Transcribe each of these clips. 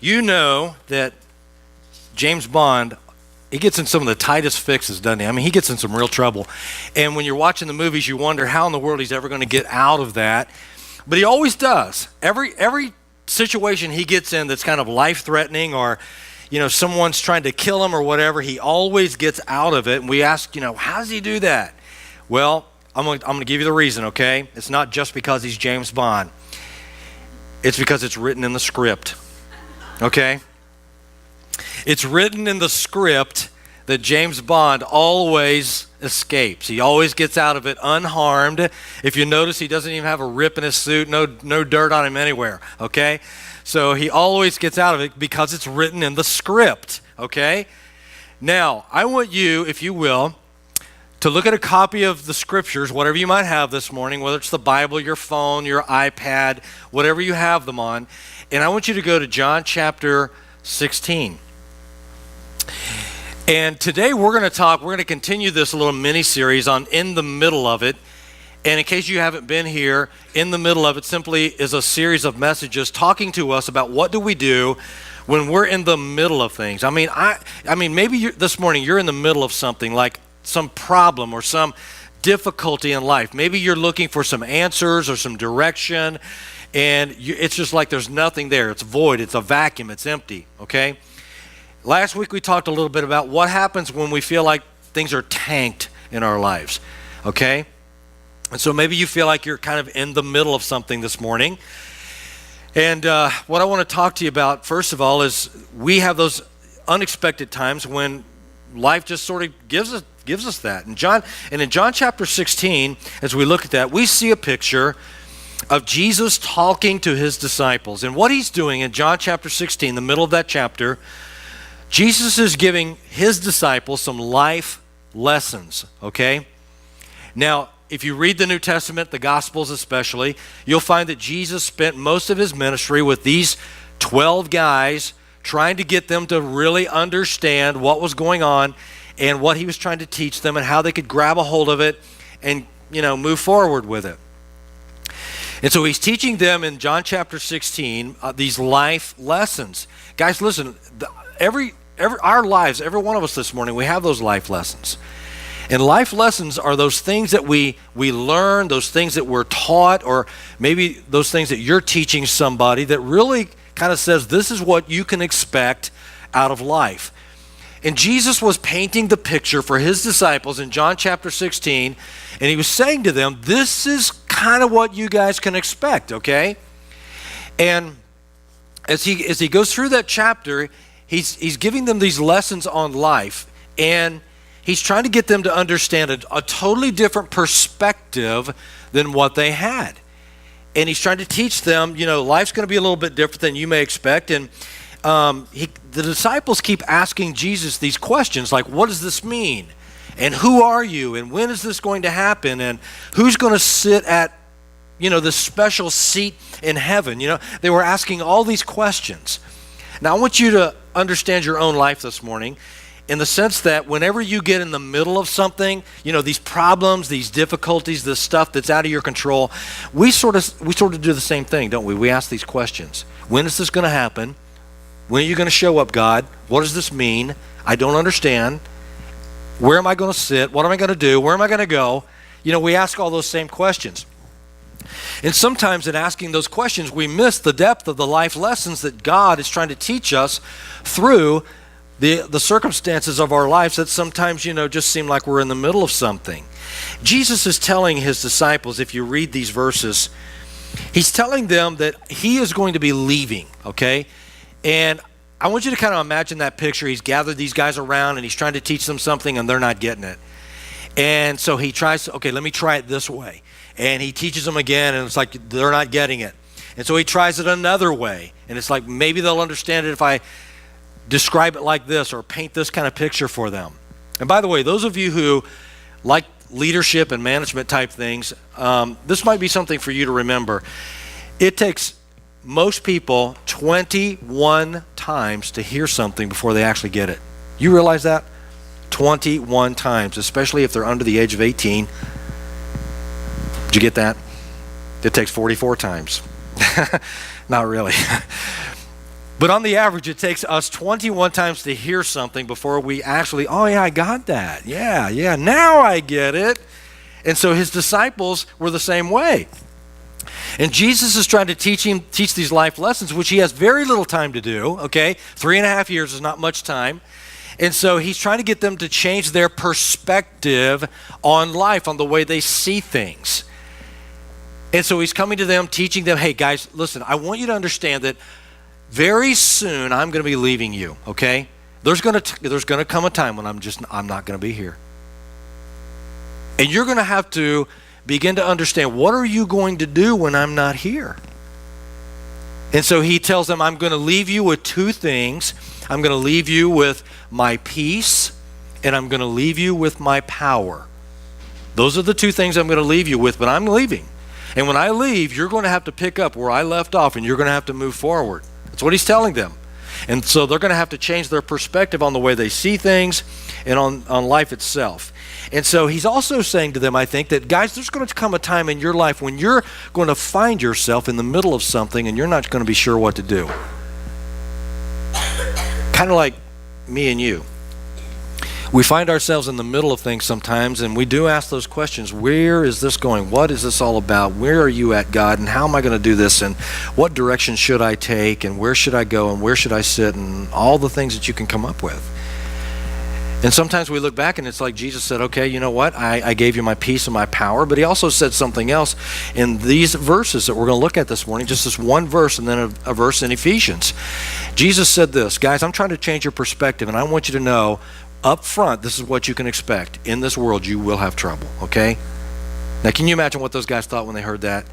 You know that James Bond, he gets in some of the tightest fixes, doesn't he? I mean, he gets in some real trouble. And when you're watching the movies, you wonder how in the world he's ever going to get out of that. But he always does. Every situation he gets in that's kind of life-threatening, or someone's trying to kill him or whatever, he always gets out of it. And we ask, how does he do that? Well, I'm going to give you the reason, okay? It's not just because he's James Bond. It's because it's written in the script, okay? It's written in the script that James Bond always escapes. He always gets out of it unharmed. If you notice, he doesn't even have a rip in his suit, no dirt on him anywhere, okay? So he always gets out of it because it's written in the script, okay? Now, I want you, if you will, to look at a copy of the scriptures, whatever you might have this morning, whether it's the Bible, your phone, your iPad, whatever you have them on, and I want you to go to John chapter 16. And today we're going to continue this little mini-series on In the Middle of It. And in case you haven't been here, In the Middle of It simply is a series of messages talking to us about what do we do when we're in the middle of things. I mean, maybe this morning you're in the middle of something like some problem or some difficulty in life. Maybe you're looking for some answers or some direction, and it's just like there's nothing there. It's void. It's a vacuum. It's empty, okay? Last week we talked a little bit about what happens when we feel like things are tanked in our lives, okay? And so maybe you feel like you're kind of in the middle of something this morning. And what I want to talk to you about, first of all, is we have those unexpected times when life just sort of gives us that. And in John chapter 16, as we look at that, we see a picture of Jesus talking to his disciples. And what he's doing in John chapter 16, the middle of that chapter, Jesus is giving his disciples some life lessons, okay? Now, if you read the New Testament, the Gospels especially, you'll find that Jesus spent most of his ministry with these 12 guys, trying to get them to really understand what was going on and what he was trying to teach them and how they could grab a hold of it and, move forward with it. And so he's teaching them in John chapter 16 these life lessons. Guys, listen, our lives, every one of us this morning, we have those life lessons. And life lessons are those things that we learn, those things that we're taught, or maybe those things that you're teaching somebody that really kind of says this is what you can expect out of life. And Jesus was painting the picture for his disciples in John chapter 16, and he was saying to them, this is kind of what you guys can expect, okay? And as he goes through that chapter, he's giving them these lessons on life, and he's trying to get them to understand a totally different perspective than what they had. And he's trying to teach them, life's going to be a little bit different than you may expect. And the disciples keep asking Jesus these questions like, what does this mean? And who are you? And when is this going to happen? And who's going to sit at, this special seat in heaven? They were asking all these questions. Now, I want you to understand your own life this morning, in the sense that whenever you get in the middle of something, these problems, these difficulties, this stuff that's out of your control, we sort of do the same thing, don't we? We ask these questions. When is this going to happen? When are you going to show up, God? What does this mean? I don't understand. Where am I going to sit? What am I going to do? Where am I going to go? We ask all those same questions. And sometimes in asking those questions, we miss the depth of the life lessons that God is trying to teach us through the circumstances of our lives that sometimes, just seem like we're in the middle of something. Jesus is telling his disciples, if you read these verses, he's telling them that he is going to be leaving, okay? And I want you to kind of imagine that picture. He's gathered these guys around and he's trying to teach them something and they're not getting it. And so he tries to, okay, let me try it this way. And he teaches them again and it's like they're not getting it. And so he tries it another way. And it's like maybe they'll understand it if I describe it like this or paint this kind of picture for them. And by the way, those of you who like leadership and management type things, this might be something for you to remember. It takes most people 21 times to hear something before they actually get it. You realize that? 21 times, especially if they're under the age of 18. Did you get that? It takes 44 times. Not really. But on the average, it takes us 21 times to hear something before we actually, oh yeah, I got that. Yeah, now I get it. And so his disciples were the same way. And Jesus is trying to teach these life lessons, which he has very little time to do, okay? 3.5 years is not much time. And so he's trying to get them to change their perspective on life, on the way they see things. And so he's coming to them, teaching them, hey guys, listen, I want you to understand that very soon I'm going to be leaving you, okay? There's going to come a time when I'm not going to be here. And you're going to have to begin to understand, what are you going to do when I'm not here? And so he tells them, I'm going to leave you with two things. I'm going to leave you with my peace, and I'm going to leave you with my power. Those are the two things I'm going to leave you with, but I'm leaving. And when I leave, you're going to have to pick up where I left off, and you're going to have to move forward. That's what he's telling them. And so they're going to have to change their perspective on the way they see things and on life itself. And so he's also saying to them, I think, that guys, there's going to come a time in your life when you're going to find yourself in the middle of something and you're not going to be sure what to do. Kind of like me and you. We find ourselves in the middle of things sometimes, and we do ask those questions. Where is this going? What is this all about? Where are you at, God? And how am I going to do this? And what direction should I take? And where should I go? And where should I sit? And all the things that you can come up with. And sometimes we look back and it's like Jesus said, okay, you know what? I gave you my peace and my power. But he also said something else in these verses that we're going to look at this morning, just this one verse and then a verse in Ephesians. Jesus said this, guys, I'm trying to change your perspective, and I want you to know up front, this is what you can expect. In this world, you will have trouble, okay? Now, can you imagine what those guys thought when they heard that?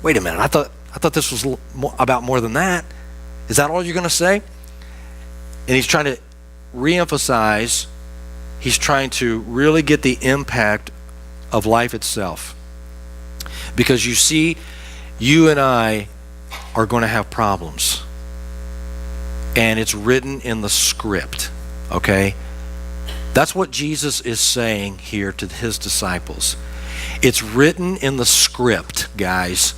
Wait a minute, I thought this was about more than that. Is that all you're going to say? And he's trying to reemphasize, he's trying to really get the impact of life itself. Because you see, you and I are going to have problems. And it's written in the script, okay? That's what Jesus is saying here to his disciples. It's written in the script, guys.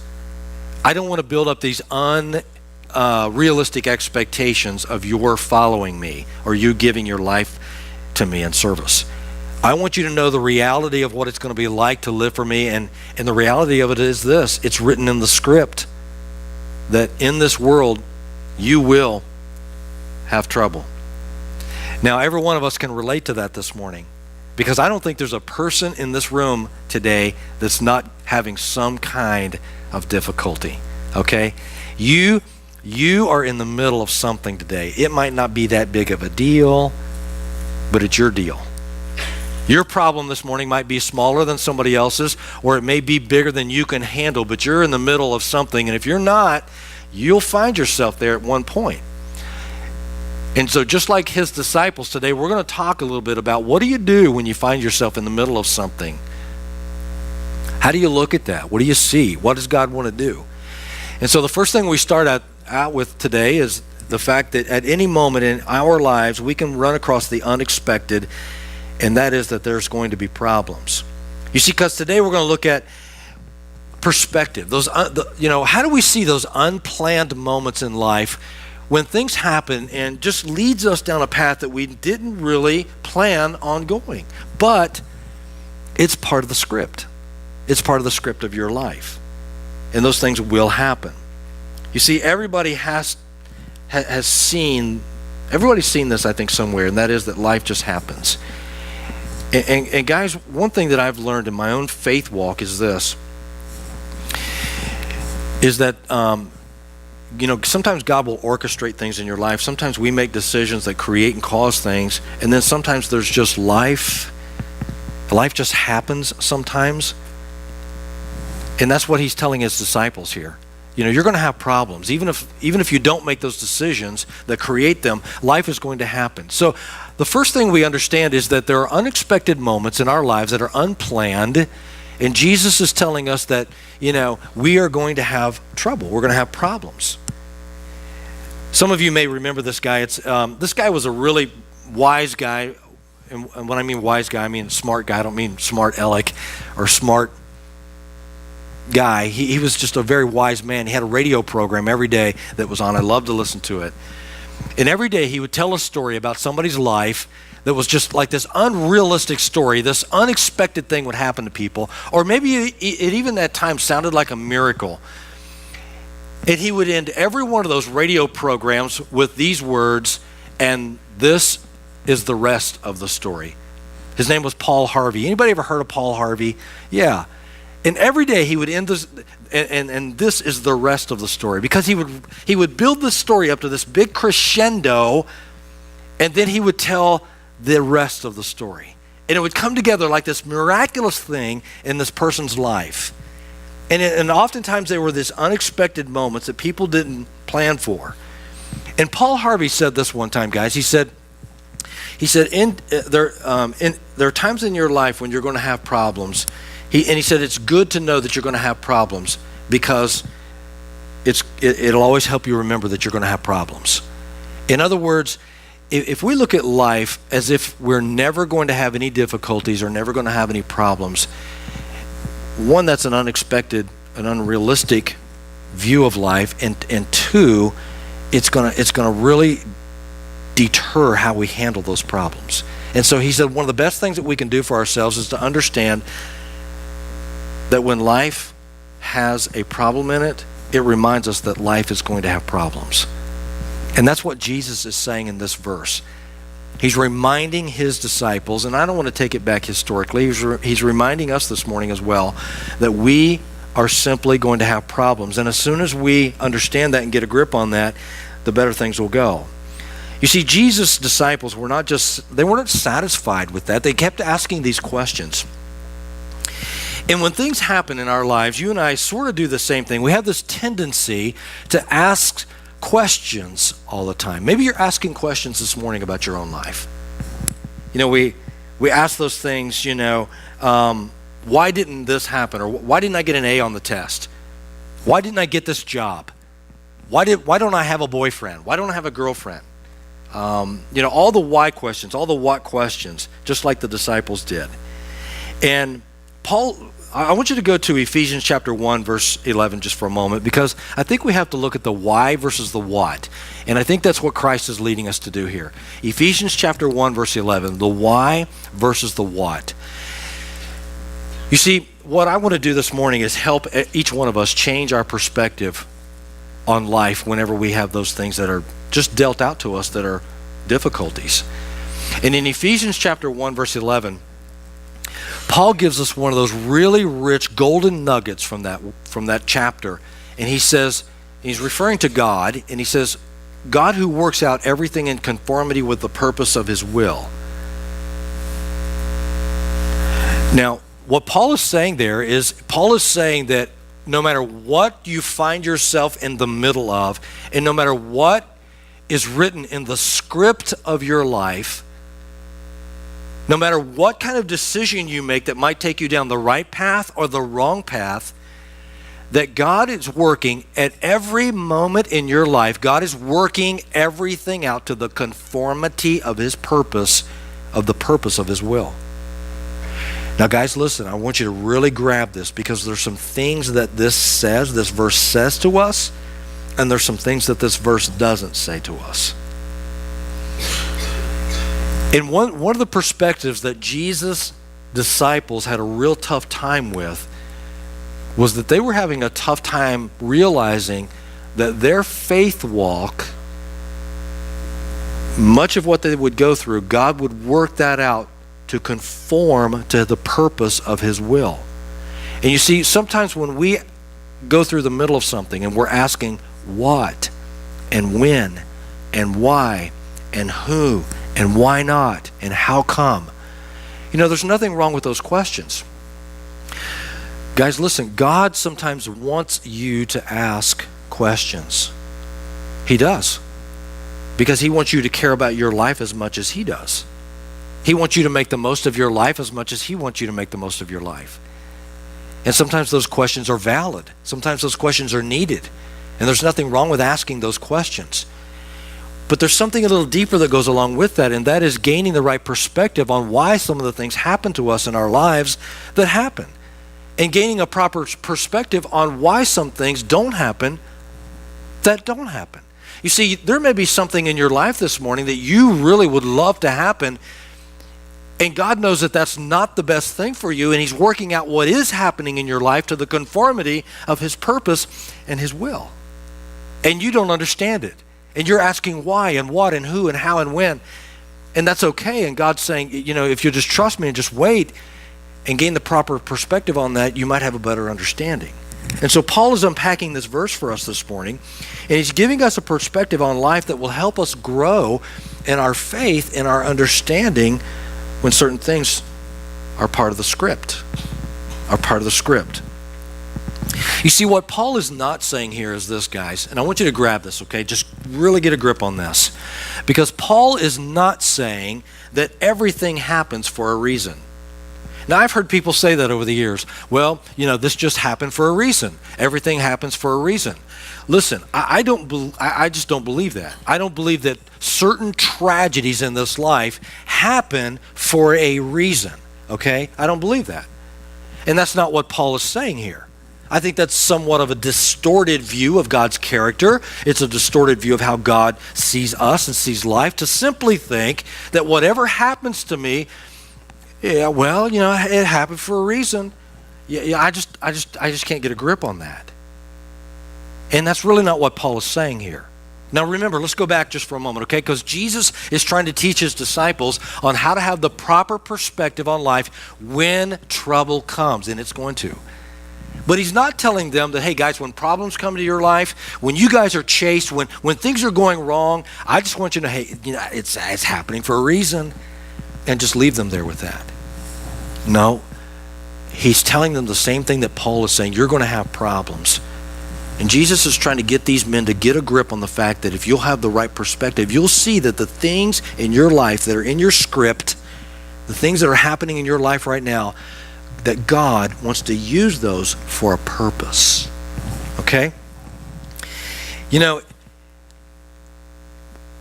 I don't want to build up these unrealistic expectations of your following me or you giving your life to me in service. I want you to know the reality of what it's going to be like to live for me, and the reality of it is this. It's written in the script that in this world you will have trouble. Now, every one of us can relate to that this morning, because I don't think there's a person in this room today that's not having some kind of difficulty, okay? You are in the middle of something today. It might not be that big of a deal, but it's your deal. Your problem this morning might be smaller than somebody else's, or it may be bigger than you can handle, but you're in the middle of something, and if you're not, you'll find yourself there at one point. And so just like his disciples today, we're going to talk a little bit about what do you do when you find yourself in the middle of something? How do you look at that? What do you see? What does God want to do? And so the first thing we start out with today is the fact that at any moment in our lives, we can run across the unexpected, and that is that there's going to be problems. You see, because today we're going to look at perspective. How do we see those unplanned moments in life when things happen and just leads us down a path that we didn't really plan on going? But it's part of the script. It's part of the script of your life. And those things will happen. You see, everybody has seen this, I think, somewhere, and that is that life just happens. And guys, one thing that I've learned in my own faith walk is this, is that sometimes God will orchestrate things in your life. Sometimes we make decisions that create and cause things, and then sometimes there's just life. Life just happens sometimes. And that's what he's telling his disciples here. You're going to have problems. Even if you don't make those decisions that create them, life is going to happen. So the first thing we understand is that there are unexpected moments in our lives that are unplanned, and Jesus is telling us that, we are going to have trouble. We're going to have problems. Some of you may remember this guy. This guy was a really wise guy, and when I mean wise guy, I mean smart guy. I don't mean smart aleck or smart guy. He was just a very wise man. He had a radio program every day that was on. I loved to listen to it. And every day he would tell a story about somebody's life that was just like this unrealistic story, this unexpected thing would happen to people, or maybe it even at times sounded like a miracle. And he would end every one of those radio programs with these words, and this is the rest of the story. His name was Paul Harvey. Anybody ever heard of Paul Harvey? Yeah. And every day he would end this, and this is the rest of the story, because he would build this story up to this big crescendo, and then he would tell the rest of the story. And it would come together like this miraculous thing in this person's life. And oftentimes there were these unexpected moments that people didn't plan for. And Paul Harvey said this one time, guys. He said, there are times in your life when you're going to have problems. He said it's good to know that you're going to have problems, because it'll always help you remember that you're going to have problems. In other words, if we look at life as if we're never going to have any difficulties or never going to have any problems, one, that's an unexpected, an unrealistic view of life, and two, it's gonna really deter how we handle those problems. And so he said one of the best things that we can do for ourselves is to understand that when life has a problem in it, it reminds us that life is going to have problems. And that's what Jesus is saying in this verse. He's reminding his disciples, and I don't want to take it back historically, he's reminding us this morning as well, that we are simply going to have problems. And as soon as we understand that and get a grip on that, the better things will go. You see, Jesus' disciples they weren't satisfied with that. They kept asking these questions. And when things happen in our lives, you and I sort of do the same thing. We have this tendency to ask questions all the time. Maybe you're asking questions this morning about your own life. You know, we ask those things, why didn't this happen? Or why didn't I get an A on the test? Why didn't I get this job? Why don't I have a boyfriend? Why don't I have a girlfriend? All the why questions, all the what questions, just like the disciples did. And Paul, I want you to go to Ephesians chapter 1, verse 11 just for a moment, because I think we have to look at the why versus the what. And I think that's what Christ is leading us to do here. Ephesians chapter 1, verse 11, the why versus the what. You see, what I want to do this morning is help each one of us change our perspective on life whenever we have those things that are just dealt out to us that are difficulties. And in Ephesians chapter 1, verse 11, Paul gives us one of those really rich golden nuggets from that chapter. And he says, he's referring to God, and he says, God who works out everything in conformity with the purpose of his will. Now, what Paul is saying there is, Paul is saying that no matter what you find yourself in the middle of, and no matter what is written in the script of your life, no matter what kind of decision you make that might take you down the right path or the wrong path, that God is working at every moment in your life. God is working everything out to the conformity of his purpose, of the purpose of his will. Now, guys, listen, I want you to really grab this, because there's some things that this verse says to us, and there's some things that this verse doesn't say to us. And one of the perspectives that Jesus' disciples had a real tough time with was that they were having a tough time realizing that their faith walk, much of what they would go through, God would work that out to conform to the purpose of his will. And you see, sometimes when we go through the middle of something and we're asking what and when and why and who and why not and how come, there's nothing wrong with those questions. Guys, listen, God sometimes wants you to ask questions. He does. Because he wants you to care about your life as much as he does. He wants you to make the most of your life as much as he wants you to make the most of your life. And sometimes those questions are valid. Sometimes those questions are needed. And there's nothing wrong with asking those questions. But there's something a little deeper that goes along with that, and that is gaining the right perspective on why some of the things happen to us in our lives that happen. And gaining a proper perspective on why some things don't happen that don't happen. You see, there may be something in your life this morning that you really would love to happen, and God knows that that's not the best thing for you, and he's working out what is happening in your life to the conformity of his purpose and his will. And you don't understand it. And you're asking why and what and who and how and when. And that's okay. And God's saying, if you just trust me and just wait and gain the proper perspective on that, you might have a better understanding. And so Paul is unpacking this verse for us this morning, and he's giving us a perspective on life that will help us grow in our faith and our understanding when certain things are part of the script, You see, what Paul is not saying here is this, guys, and I want you to grab this, okay? Just really get a grip on this. Because Paul is not saying that everything happens for a reason. Now, I've heard people say that over the years. Well, this just happened for a reason. Everything happens for a reason. Listen, I just don't believe that. I don't believe that certain tragedies in this life happen for a reason, okay? I don't believe that. And that's not what Paul is saying here. I think that's somewhat of a distorted view of God's character. It's a distorted view of how God sees us and sees life, to simply think that whatever happens to me, it happened for a reason. I just can't get a grip on that. And that's really not what Paul is saying here. Now remember, let's go back just for a moment, okay? Because Jesus is trying to teach his disciples on how to have the proper perspective on life when trouble comes, and it's going to. But he's not telling them that, hey guys, when problems come to your life, when you guys are chased, when things are going wrong, I just want you to know, hey, it's happening for a reason, and just leave them there with that. No, he's telling them the same thing that Paul is saying. You're going to have problems. And Jesus is trying to get these men to get a grip on the fact that if you'll have the right perspective, you'll see that the things in your life that are in your script, the things that are happening in your life right now, that God wants to use those for a purpose. Okay?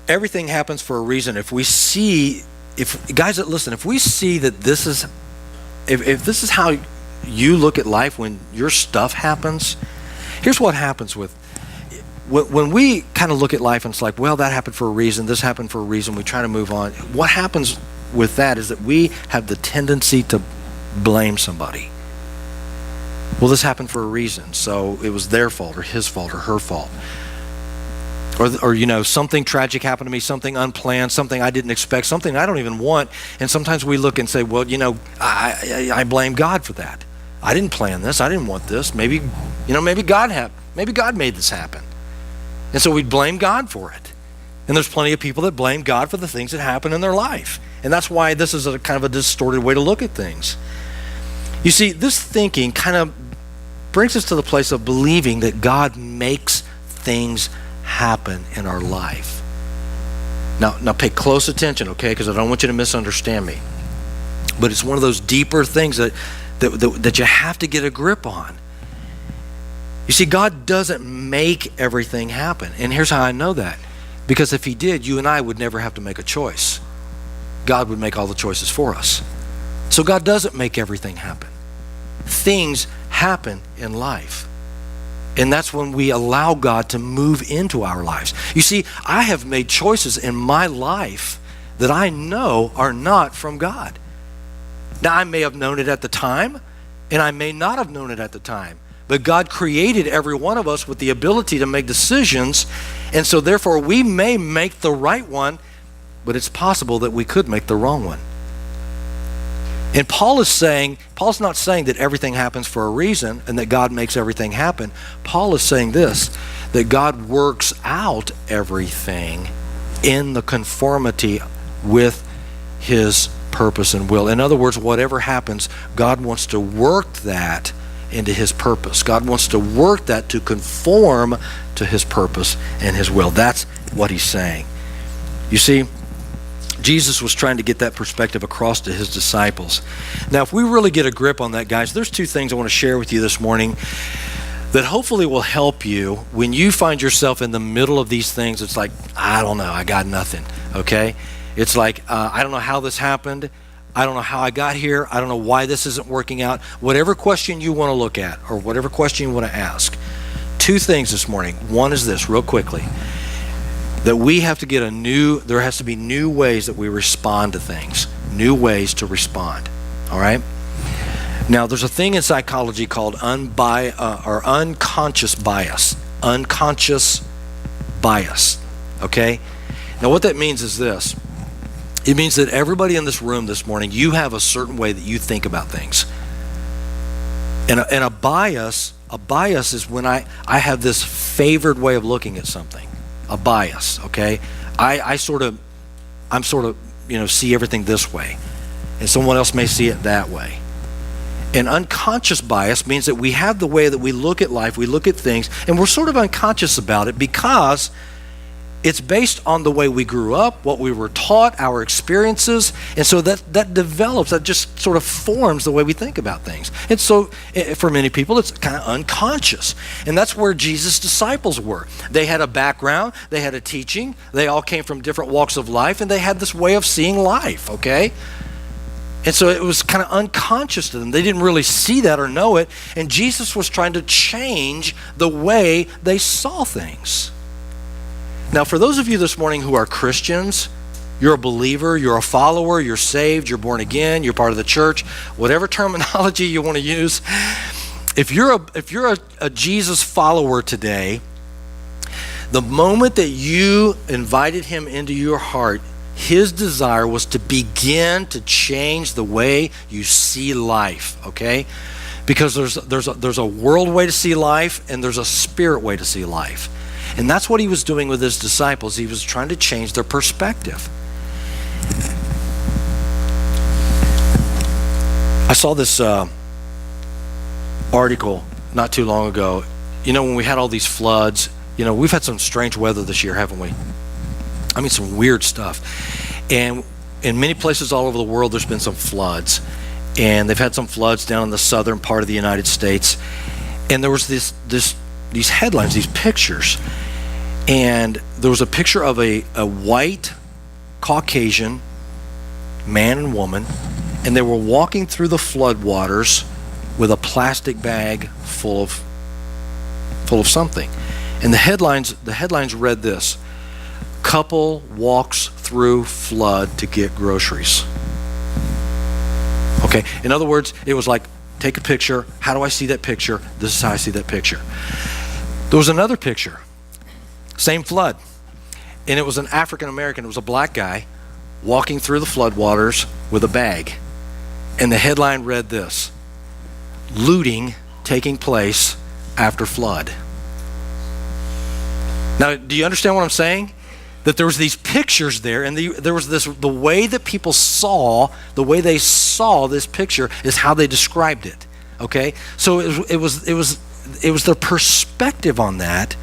Everything happens for a reason. If we see that this is, if this is how you look at life when your stuff happens, here's what happens when we kind of look at life and it's like, well, that happened for a reason, this happened for a reason, we try to move on. What happens with that is that we have the tendency to blame somebody. Well, this happened for a reason, so it was their fault or his fault or her fault. Or something tragic happened to me, something unplanned, something I didn't expect, something I don't even want. And sometimes we look and say, well, I blame God for that. I didn't plan this. I didn't want this. Maybe God made this happen. And so we blame God for it. And there's plenty of people that blame God for the things that happen in their life. And that's why this is a kind of a distorted way to look at things. You see, this thinking kind of brings us to the place of believing that God makes things happen in our life. Now pay close attention, okay? Because I don't want you to misunderstand me. But it's one of those deeper things that you have to get a grip on. You see, God doesn't make everything happen. And here's how I know that. Because if he did, you and I would never have to make a choice. God would make all the choices for us. So God doesn't make everything happen. Things happen in life. And that's when we allow God to move into our lives. You see, I have made choices in my life that I know are not from God. Now, I may have known it at the time, and I may not have known it at the time. But God created every one of us with the ability to make decisions, and so therefore we may make the right one, but it's possible that we could make the wrong one. And Paul's not saying that everything happens for a reason and that God makes everything happen. Paul is saying this, that God works out everything in the conformity with his purpose and will. In other words, whatever happens, God wants to work that into his purpose. God wants to work that to conform to his purpose and his will. That's what he's saying. You see, Jesus was trying to get that perspective across to his disciples. Now, if we really get a grip on that, guys, there's two things I want to share with you this morning that hopefully will help you when you find yourself in the middle of these things. It's like, I don't know, I got nothing, okay? It's like, I don't know how this happened. I don't know how I got here. I don't know why this isn't working out. Whatever question you want to look at or whatever question you want to ask. Two things this morning. One is this, real quickly. that we have to get there has to be new ways that we respond to things, new ways to respond, all right? Now, there's a thing in psychology called unconscious bias. Unconscious bias, okay? Now, what that means is this. It means that everybody in this room this morning, you have a certain way that you think about things. And a bias is when I have this favored way of looking at something. A bias, okay? I'm sort of, see everything this way. And someone else may see it that way. And unconscious bias means that we have the way that we look at life, we look at things, and we're sort of unconscious about it because it's based on the way we grew up, what we were taught, our experiences, and so that develops, that just sort of forms the way we think about things. And so for many people, it's kind of unconscious. And that's where Jesus' disciples were. They had a background, they had a teaching, they all came from different walks of life, and they had this way of seeing life, okay? And so it was kind of unconscious to them. They didn't really see that or know it, and Jesus was trying to change the way they saw things. Now, for those of you this morning who are Christians, you're a believer, you're a follower, you're saved, you're born again, you're part of the church, whatever terminology you want to use, if you're a Jesus follower today, the moment that you invited him into your heart, his desire was to begin to change the way you see life, okay? Because there's a world way to see life and there's a spirit way to see life. And that's what he was doing with his disciples. He was trying to change their perspective. I saw this article not too long ago. When we had all these floods, we've had some strange weather this year, haven't we? I mean, some weird stuff. And in many places all over the world, there's been some floods. And they've had some floods down in the southern part of the United States. And there was these headlines, these pictures. And there was a picture of a white Caucasian man and woman, and they were walking through the floodwaters with a plastic bag full of something. And the headlines read this: couple walks through flood to get groceries. Okay, in other words, it was like, take a picture. How do I see that picture? This is how I see that picture. There was another picture, same flood, and it was an African American. It was a black guy walking through the floodwaters with a bag, and the headline read this: looting taking place after flood. Now, do you understand what I'm saying? That there was these pictures there, and there was the way that people saw, the way they saw this picture is how they described it. Okay, so it was their perspective on that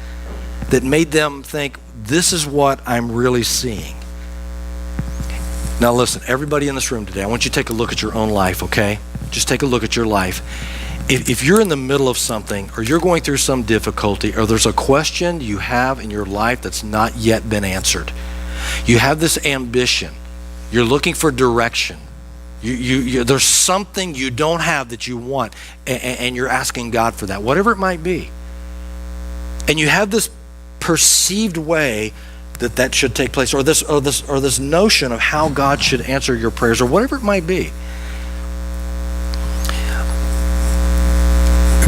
made them think, this is what I'm really seeing. Now listen, everybody in this room today, I want you to take a look at your own life, okay? Just take a look at your life. If you're in the middle of something, or you're going through some difficulty, or there's a question you have in your life that's not yet been answered, you have this ambition, you're looking for direction, there's something you don't have that you want, and you're asking God for that, whatever it might be, and you have this perceived way that should take place, or this notion of how God should answer your prayers, or whatever it might be.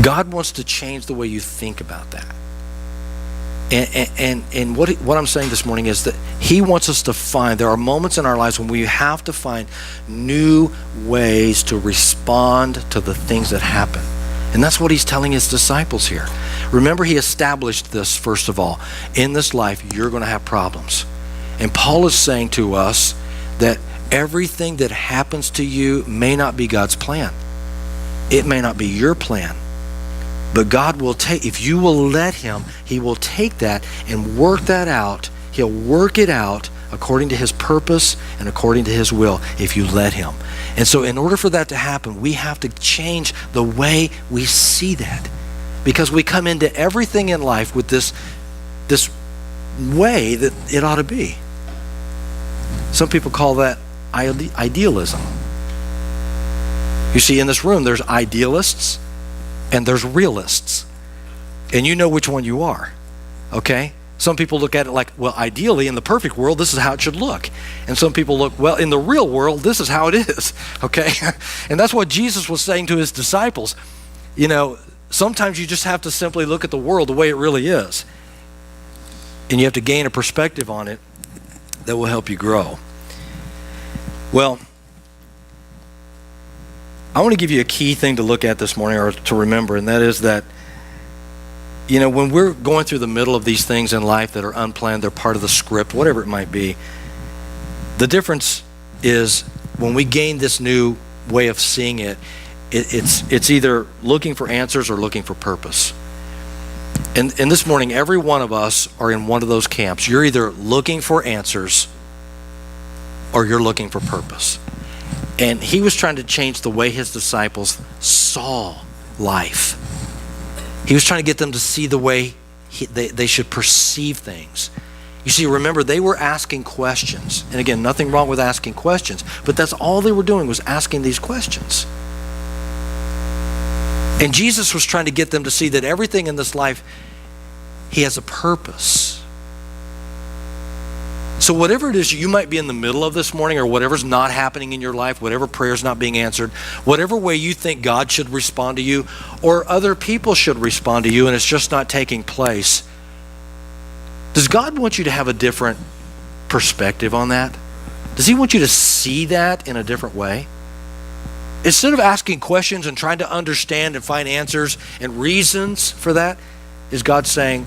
God wants to change the way you think about that. And what I'm saying this morning is that he wants us to find, there are moments in our lives when we have to find new ways to respond to the things that happen. And that's what he's telling his disciples here. Remember, he established this, first of all. In this life, you're going to have problems. And Paul is saying to us that everything that happens to you may not be God's plan. It may not be your plan. But God will take, if you will let him, he will take that and work that out. He'll work it out according to his purpose and according to his will if you let him. And so in order for that to happen, we have to change the way we see that. Because we come into everything in life with this way that it ought to be. Some people call that idealism. You see, in this room, there's idealists and there's realists. And you know which one you are, okay? Some people look at it like, well, ideally, in the perfect world, this is how it should look. And some people look, well, in the real world, this is how it is, okay? And that's what Jesus was saying to his disciples. You know, sometimes you just have to simply look at the world the way it really is. And you have to gain a perspective on it that will help you grow. Well, I want to give you a key thing to look at this morning, or to remember, and that is that, you know, when we're going through the middle of these things in life that are unplanned, they're part of the script, whatever it might be, the difference is when we gain this new way of seeing it, it's either looking for answers or looking for purpose. And this morning, every one of us are in one of those camps. You're either looking for answers or you're looking for purpose. And he was trying to change the way his disciples saw life. He was trying to get them to see the way they should perceive things. You see, remember, they were asking questions. And again, nothing wrong with asking questions, but that's all they were doing, was asking these questions. And Jesus was trying to get them to see that everything in this life, he has a purpose. So whatever it is you might be in the middle of this morning, or whatever's not happening in your life, whatever prayer's not being answered, whatever way you think God should respond to you, or other people should respond to you, and it's just not taking place, does God want you to have a different perspective on that? Does he want you to see that in a different way? Instead of asking questions and trying to understand and find answers and reasons for that, is God saying,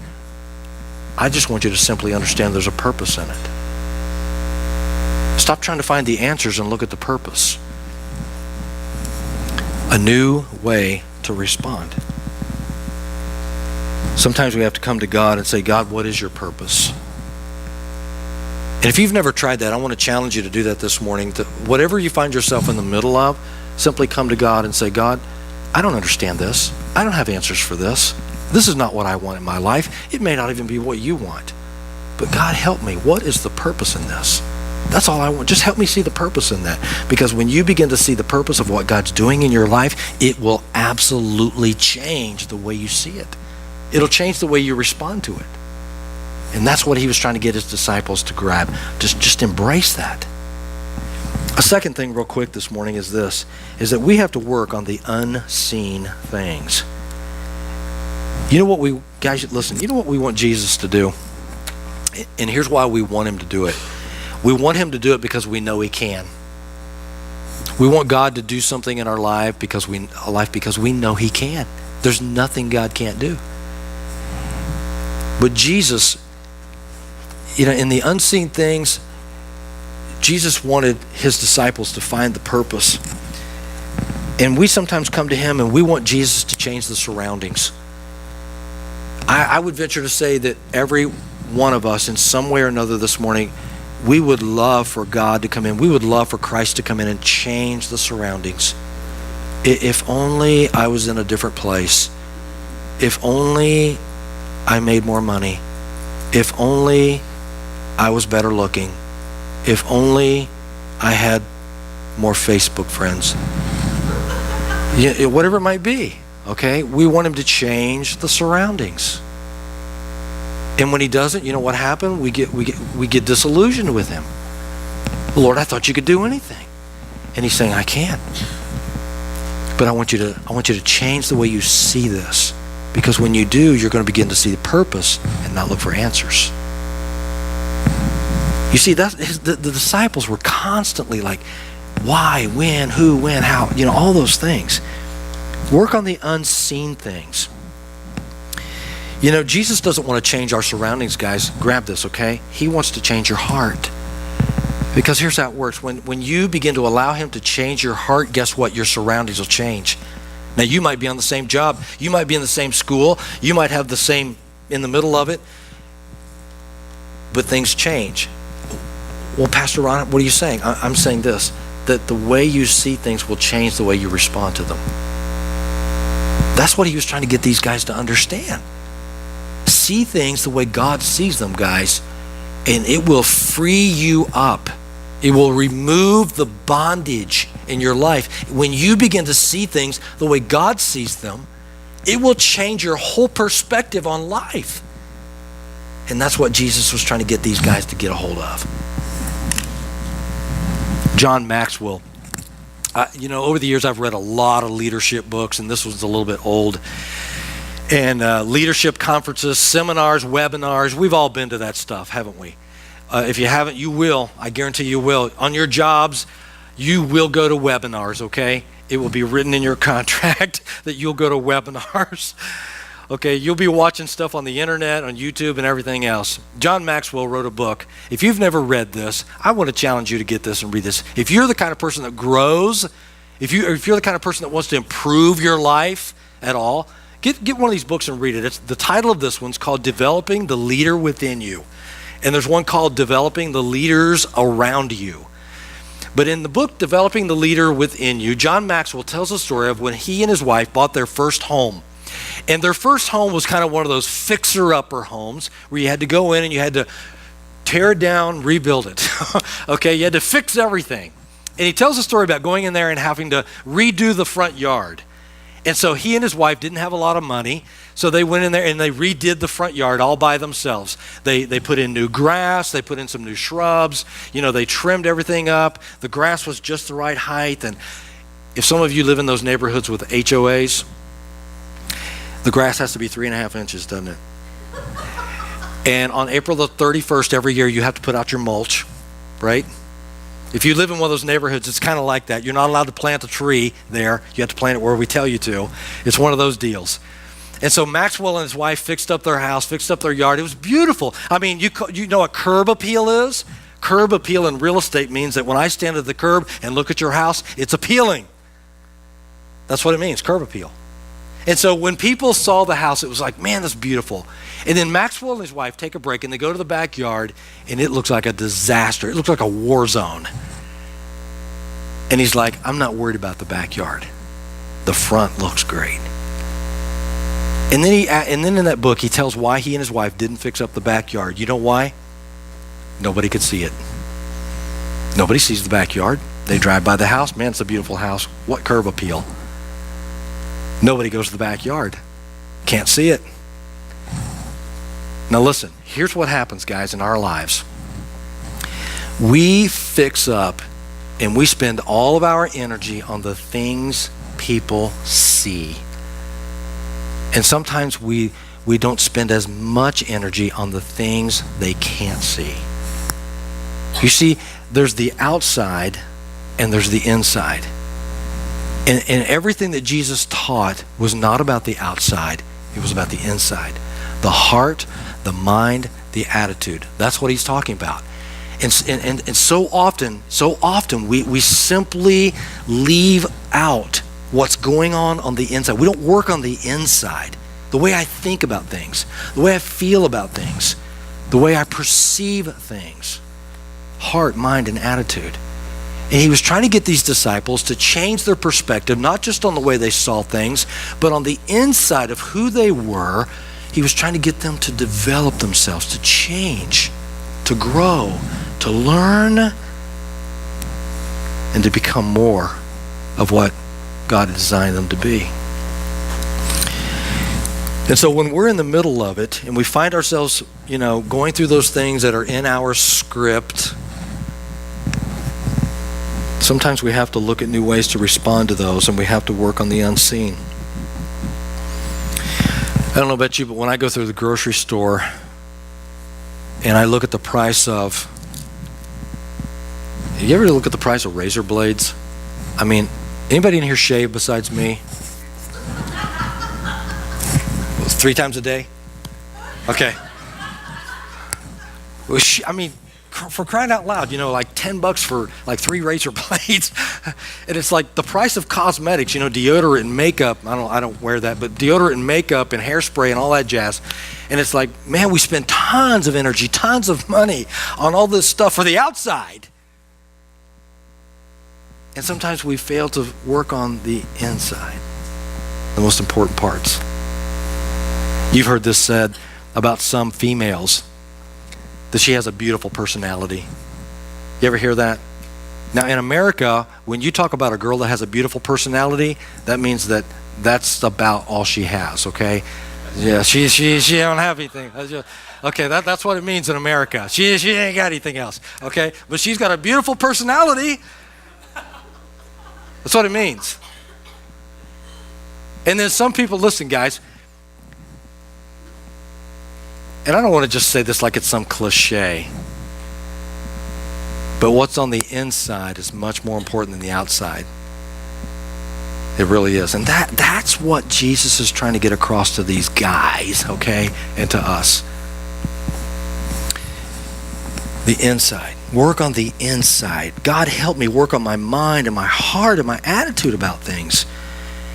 I just want you to simply understand there's a purpose in it. Stop trying to find the answers and look at the purpose. A new way to respond. Sometimes we have to come to God and say, God, what is your purpose? And if you've never tried that, I want to challenge you to do that this morning. Whatever you find yourself in the middle of, simply come to God and say, God, I don't understand this. I don't have answers for this. This is not what I want in my life. It may not even be what you want. But God, help me. What is the purpose in this? That's all I want. Just help me see the purpose in that. Because when you begin to see the purpose of what God's doing in your life, it will absolutely change the way you see it. It'll change the way you respond to it. And that's what he was trying to get his disciples to grab. Just embrace that. A second thing real quick this morning is this, is that we have to work on the unseen things. You know what guys, listen, you know what we want Jesus to do? And here's why we want him to do it. We want him to do it because we know he can. We want God to do something in our life because we know he can. There's nothing God can't do. But Jesus, you know, in the unseen things, Jesus wanted his disciples to find the purpose. And we sometimes come to him and we want Jesus to change the surroundings. I would venture to say that every one of us in some way or another this morning, we would love for God to come in. We would love for Christ to come in and change the surroundings. If only I was in a different place. If only I made more money. If only I was better looking. If only I had more Facebook friends. Yeah, whatever it might be, okay? We want him to change the surroundings. And when he doesn't, you know what happened? We get disillusioned with him. Lord, I thought you could do anything. And he's saying, I can't. But I want you to change the way you see this. Because when you do, you're going to begin to see the purpose and not look for answers. You see, the disciples were constantly like, why, when, who, when, how, you know, all those things. Work on the unseen things. You know, Jesus doesn't want to change our surroundings, guys. Grab this, okay? He wants to change your heart. Because here's how it works. When you begin to allow him to change your heart, guess what? Your surroundings will change. Now, you might be on the same job. You might be in the same school. You might have the same in the middle of it. But things change. Well, Pastor Ron, what are you saying? I'm saying this, that the way you see things will change the way you respond to them. That's what he was trying to get these guys to understand. See things the way God sees them, guys, and it will free you up. It will remove the bondage in your life. When you begin to see things the way God sees them, it will change your whole perspective on life. And that's what Jesus was trying to get these guys to get a hold of. John Maxwell. Over the years I've read a lot of leadership books, and this one's a little bit old. And leadership conferences, seminars, webinars, we've all been to that stuff, haven't we? If you haven't, you will. I guarantee you will. On your jobs, you will go to webinars, okay? It will be written in your contract that you'll go to webinars. Okay, you'll be watching stuff on the internet, on YouTube, and everything else. John Maxwell wrote a book. If you've never read this, I want to challenge you to get this and read this. If you're the kind of person that grows, if you're the kind of person that wants to improve your life at all, get one of these books and read it. It's the title of this one's called Developing the Leader Within You. And there's one called Developing the Leaders Around You. But in the book, Developing the Leader Within You, John Maxwell tells a story of when he and his wife bought their first home. And their first home was kind of one of those fixer-upper homes where you had to go in and you had to tear it down, rebuild it. Okay, you had to fix everything. And he tells a story about going in there and having to redo the front yard. And so he and his wife didn't have a lot of money, so they went in there and they redid the front yard all by themselves. They put in new grass, they put in some new shrubs, they trimmed everything up. The grass was just the right height. And if some of you live in those neighborhoods with HOAs, the grass has to be 3.5 inches, doesn't it? And on April the 31st every year, you have to put out your mulch, right? If you live in one of those neighborhoods, it's kind of like that. You're not allowed to plant a tree there. You have to plant it where we tell you to. It's one of those deals. And so Maxwell and his wife fixed up their house, fixed up their yard. It was beautiful. I mean, you know what curb appeal is? Curb appeal in real estate means that when I stand at the curb and look at your house, it's appealing. That's what it means, curb appeal. And so when people saw the house, it was like, man, that's beautiful. And then Maxwell and his wife take a break and they go to the backyard and it looks like a disaster. It looks like a war zone. And he's like, I'm not worried about the backyard. The front looks great. And then in that book, he tells why he and his wife didn't fix up the backyard. You know why? Nobody could see it. Nobody sees the backyard. They drive by the house. Man, it's a beautiful house. What curb appeal? Nobody goes to the backyard. Can't see it. Now listen, here's what happens, guys, in our lives. We fix up and we spend all of our energy on the things people see. And sometimes we don't spend as much energy on the things they can't see. You see, there's the outside and there's the inside. And everything that Jesus taught was not about the outside, it was about the inside. The heart, the mind, the attitude. That's what he's talking about. And so often we simply leave out what's going on the inside. We don't work on the inside. The way I think about things, the way I feel about things, the way I perceive things. Heart, mind, and attitude. And he was trying to get these disciples to change their perspective, not just on the way they saw things, but on the inside of who they were. He was trying to get them to develop themselves, to change, to grow, to learn, and to become more of what God designed them to be. And so when we're in the middle of it and we find ourselves, going through those things that are in our script, sometimes we have to look at new ways to respond to those, and we have to work on the unseen. I don't know about you, but when I go through the grocery store and I look at the price of, you ever look at the price of razor blades? I mean, anybody in here shave besides me? 3 times a day? Okay. Well, I mean, for crying out loud, like $10 for like 3 razor blades. And it's like the price of cosmetics, deodorant and makeup. I don't wear that, but deodorant and makeup and hairspray and all that jazz. And it's like, man, we spend tons of energy, tons of money on all this stuff for the outside. And sometimes we fail to work on the inside, the most important parts. You've heard this said about some females, that she has a beautiful personality. You ever hear that? Now in America, when you talk about a girl that has a beautiful personality, that means that's about all she has, okay? Yeah, she don't have anything. Okay, that's what it means in America. She ain't got anything else, okay? But she's got a beautiful personality. That's what it means. And then some people, listen, guys, and I don't want to just say this like it's some cliche, but what's on the inside is much more important than the outside. It really is. And that's what Jesus is trying to get across to these guys, okay, and to us. The inside. Work on the inside. God, help me work on my mind and my heart and my attitude about things.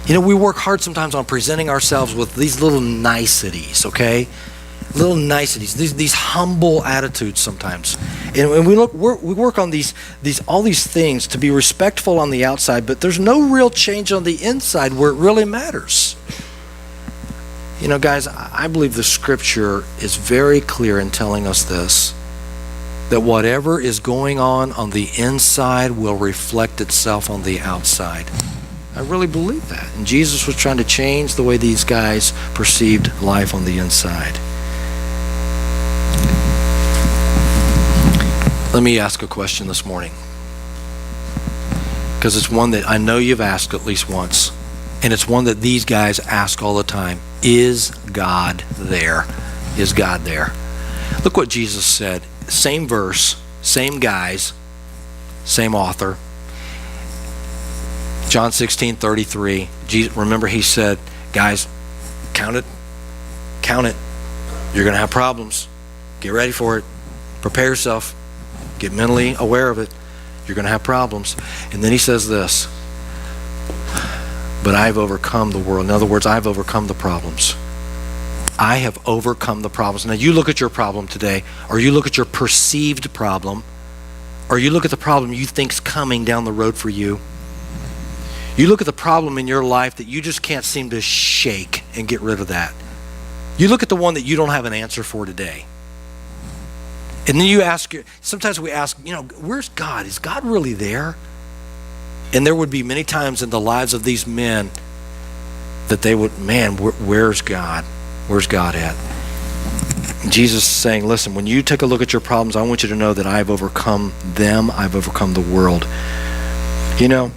You know, we work hard sometimes on presenting ourselves with these little niceties, okay? Little niceties, these humble attitudes sometimes. And we work on all these things to be respectful on the outside, but there's no real change on the inside where it really matters. You know, guys, I believe the scripture is very clear in telling us this, that whatever is going on the inside will reflect itself on the outside. I really believe that. And Jesus was trying to change the way these guys perceived life on the inside. Let me ask a question this morning, because it's one that I know you've asked at least once, and it's one that these guys ask all the time. Is God there? Is God there? Look what Jesus said. Same verse, same guys, same author. John 16:33. Jesus, remember he said, guys, count it. You're going to have problems. Get ready for it. Prepare yourself. Get mentally aware of it. You're going to have problems. And then he says this, but I've overcome the world. In other words, I've overcome the problems. I have overcome the problems. Now you look at your problem today, or you look at your perceived problem, or you look at the problem you think's coming down the road for you. You look at the problem in your life that you just can't seem to shake and get rid of that. You look at the one that you don't have an answer for today. And then you ask, sometimes we ask, you know, where's God? Is God really there? And there would be many times in the lives of these men that they would, man, where's God? Where's God at? And Jesus is saying, listen, when you take a look at your problems, I want you to know that I've overcome them. I've overcome the world. You know,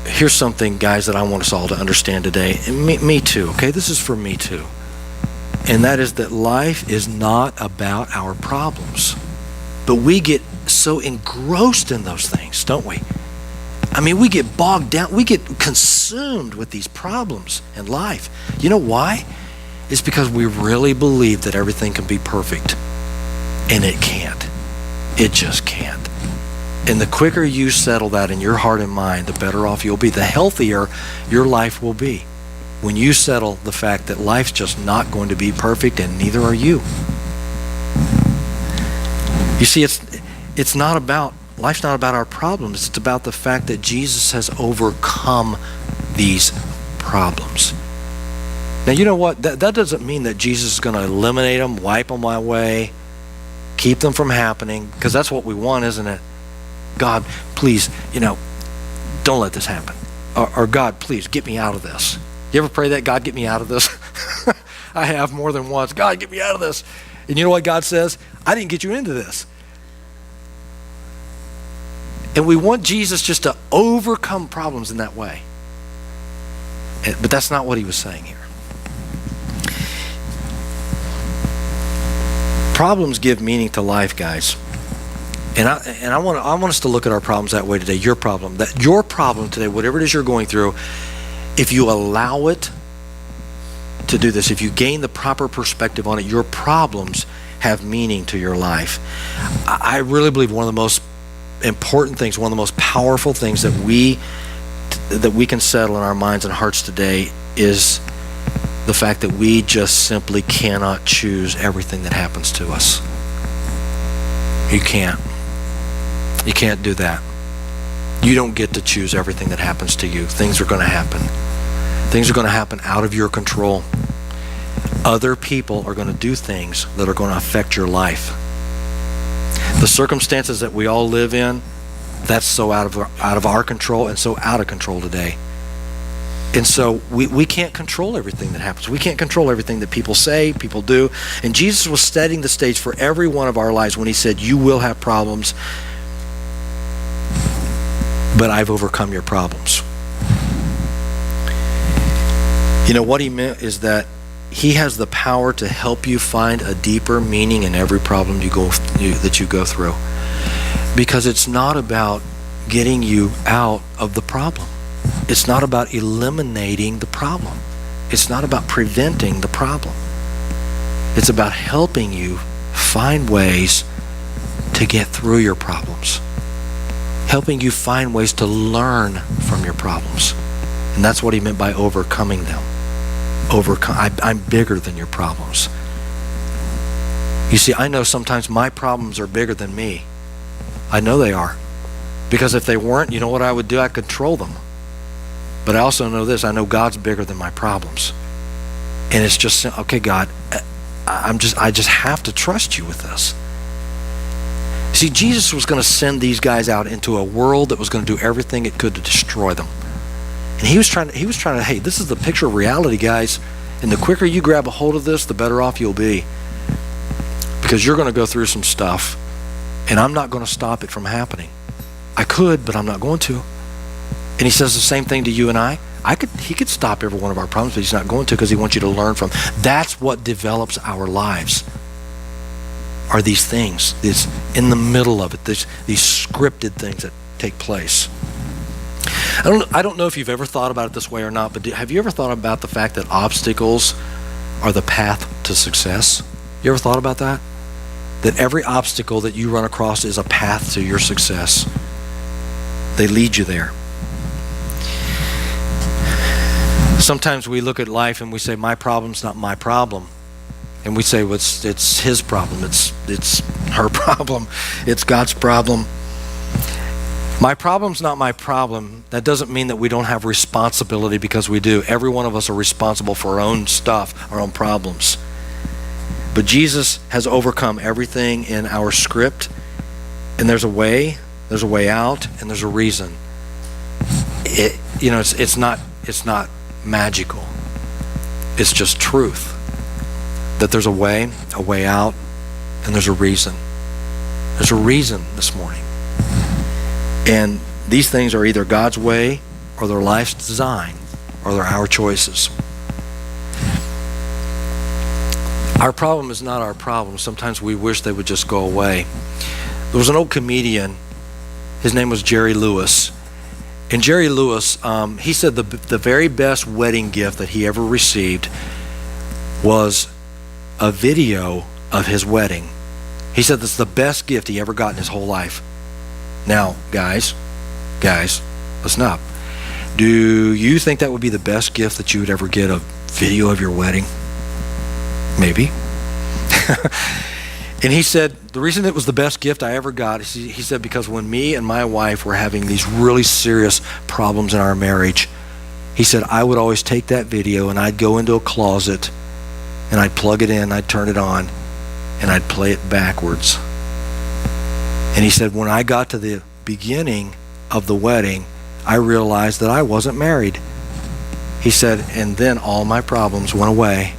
here's something, guys, that I want us all to understand today. And me too, okay? This is for me too. And that is that life is not about our problems. But we get so engrossed in those things, don't we? I mean, we get bogged down. We get consumed with these problems in life. You know why? It's because we really believe that everything can be perfect. And it can't. It just can't. And the quicker you settle that in your heart and mind, the better off you'll be. The healthier your life will be. When you settle the fact that life's just not going to be perfect, and neither are you. You see, life's not about our problems. It's about the fact that Jesus has overcome these problems. Now, you know what? That doesn't mean that Jesus is going to eliminate them, wipe them away, keep them from happening, because that's what we want, isn't it? God, please, don't let this happen. Or God, please, get me out of this. You ever pray that? God, get me out of this? I have more than once. God, get me out of this. And you know what God says? I didn't get you into this. And we want Jesus just to overcome problems in that way. But that's not what he was saying here. Problems give meaning to life, guys. And I want us to look at our problems that way today. Your problem today, whatever it is you're going through, if you allow it to do this, if you gain the proper perspective on it, your problems have meaning to your life. I really believe one of the most important things, one of the most powerful things that we can settle in our minds and hearts today is the fact that we just simply cannot choose everything that happens to us. You can't. You can't do that. You don't get to choose everything that happens to you. Things are going to happen. Things are going to happen out of your control. Other people are going to do things that are going to affect your life. The circumstances that we all live in, that's so out of our control and so out of control today. And so we can't control everything that happens. We can't control everything that people say, people do. And Jesus was setting the stage for every one of our lives when he said, you will have problems, but I've overcome your problems. You know, what he meant is that he has the power to help you find a deeper meaning in every problem that you go through. Because it's not about getting you out of the problem. It's not about eliminating the problem. It's not about preventing the problem. It's about helping you find ways to get through your problems. Helping you find ways to learn from your problems. And that's what he meant by overcoming them. I'm bigger than your problems. You see, I know sometimes my problems are bigger than me. I know they are. Because if they weren't, you know what I would do? I'd control them. But I also know this, I know God's bigger than my problems. And it's just, okay, God, I just have to trust you with this. See, Jesus was going to send these guys out into a world that was going to do everything it could to destroy them. And he was trying to, hey, this is the picture of reality, guys. And the quicker you grab a hold of this, the better off you'll be. Because you're going to go through some stuff, and I'm not going to stop it from happening. I could, but I'm not going to. And he says the same thing to you and I. He could stop every one of our problems, but he's not going to, because he wants you to learn from. That's what develops our lives. Are these things, this in the middle of it, these scripted things that take place. I don't know if you've ever thought about it this way or not, but have you ever thought about the fact that obstacles are the path to success? You ever thought about that? That every obstacle that you run across is a path to your success. They lead you there. Sometimes we look at life and we say, my problem's not my problem. And we say, well, it's his problem, it's her problem, it's God's problem. My problem's not my problem. That doesn't mean that we don't have responsibility, because we do. Every one of us are responsible for our own stuff, our own problems. But Jesus has overcome everything in our script, and there's a way out, and there's a reason. It's not magical. It's just truth. That there's a way out, and there's a reason. There's a reason this morning. And these things are either God's way, or their life's design, or they're our choices. Our problem is not our problem. Sometimes we wish they would just go away. There was an old comedian. His name was Jerry Lewis. And Jerry Lewis, he said the very best wedding gift that he ever received was a video of his wedding. He said that's the best gift he ever got in his whole life. Now, guys, listen up. Do you think that would be the best gift that you would ever get, a video of your wedding? Maybe. And he said, the reason it was the best gift I ever got, he said, because when me and my wife were having these really serious problems in our marriage, he said, I would always take that video and I'd go into a closet and I'd plug it in, I'd turn it on, and I'd play it backwards. And he said, when I got to the beginning of the wedding, I realized that I wasn't married. He said, and then all my problems went away.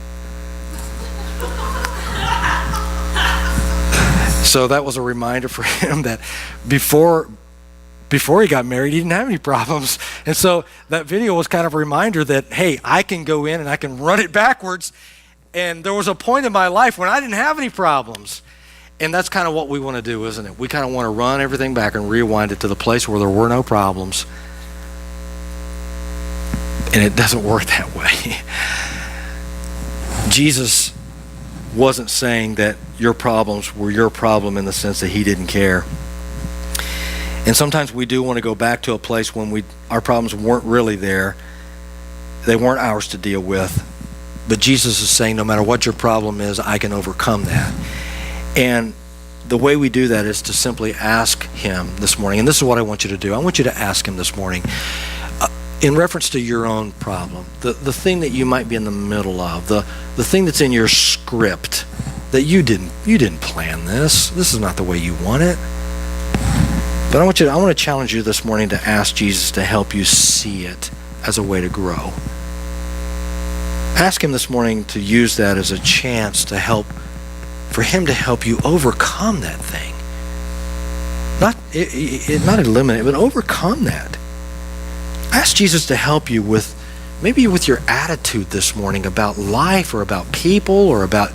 So that was a reminder for him that before he got married, he didn't have any problems. And so that video was kind of a reminder that, hey, I can go in and I can run it backwards. And there was a point in my life when I didn't have any problems. And that's kind of what we want to do, isn't it? We kind of want to run everything back and rewind it to the place where there were no problems. And it doesn't work that way. Jesus wasn't saying that your problems were your problem in the sense that he didn't care. And sometimes we do want to go back to a place when our problems weren't really there. They weren't ours to deal with. But Jesus is saying, no matter what your problem is, I can overcome that. And the way we do that is to simply ask him this morning. And this is what I want you to do. I want you to ask him this morning, in reference to your own problem, the thing that you might be in the middle of, the thing that's in your script, that you didn't plan this. This is not the way you want it. But I want to challenge you this morning to ask Jesus to help you see it as a way to grow. Ask him this morning to use that as a chance to help, for him to help you overcome that thing. Not eliminate, but overcome that. Ask Jesus to help you with, maybe with your attitude this morning about life or about people or about,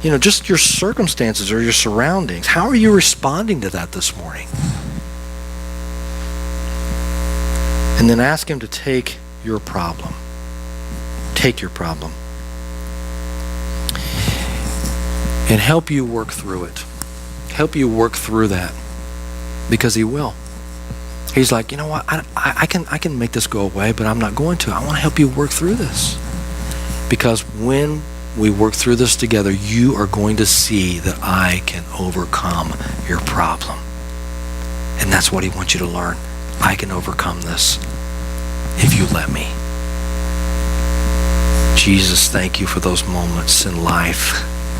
just your circumstances or your surroundings. How are you responding to that this morning? And then ask him to take your problem. Take your problem. And help you work through it. Help you work through that. Because he will. He's like, you know what? I can make this go away, but I'm not going to. I want to help you work through this. Because when we work through this together, you are going to see that I can overcome your problem. And that's what he wants you to learn. I can overcome this if you let me. Jesus, thank you for those moments in life